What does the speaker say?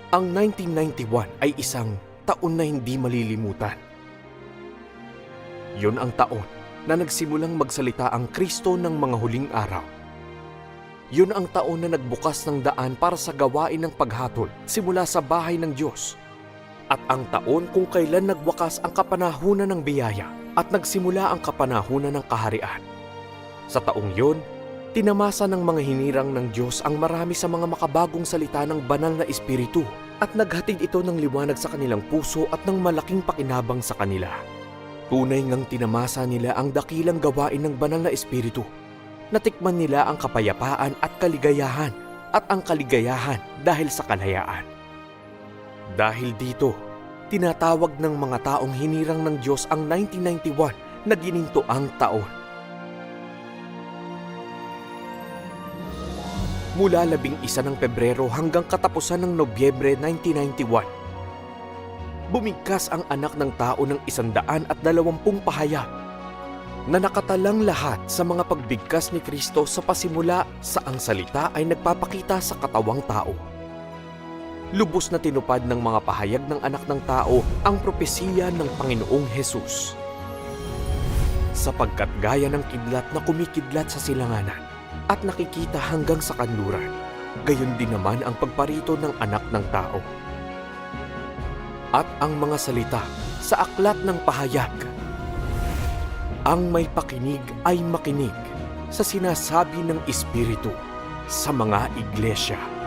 Ang 1991 ay isang taon na hindi malilimutan. Yun ang taon na nagsimulang magsalita ang Kristo ng mga huling araw. Yun ang taon na nagbukas ng daan para sa gawain ng paghatol simula sa bahay ng Diyos. At ang taon kung kailan nagwakas ang kapanahunan ng biyaya at nagsimula ang kapanahunan ng kaharian. Sa taong yun, tinamasa ng mga hinirang ng Diyos ang marami sa mga makabagong salita ng banal na espiritu at naghatid ito ng liwanag sa kanilang puso at ng malaking pakinabang sa kanila. Tunay ngang tinamasa nila ang dakilang gawain ng banal na espiritu. Natikman nila ang kapayapaan at kaligayahan at ang kaligayahan dahil sa kalayaan. Dahil dito, tinatawag ng mga taong hinirang ng Diyos ang 1991 na ginintoang taon. Mula 11 ng Pebrero hanggang katapusan ng Nobyembre 1991, bumigkas ang anak ng tao ng 120 pahayag na nakatalang lahat sa mga pagbigkas ni Kristo sa pasimula sa ang salita ay nagpapakita sa katawang tao. Lubos na tinupad ng mga pahayag ng anak ng tao ang propesiya ng Panginoong Hesus. Sapagkat gaya ng kidlat na kumikidlat sa silanganan at nakikita hanggang sa kanluran, gayon din naman ang pagparito ng anak ng tao. At ang mga salita sa aklat ng pahayag. Ang may pakinig ay makinig sa sinasabi ng Espiritu sa mga iglesia.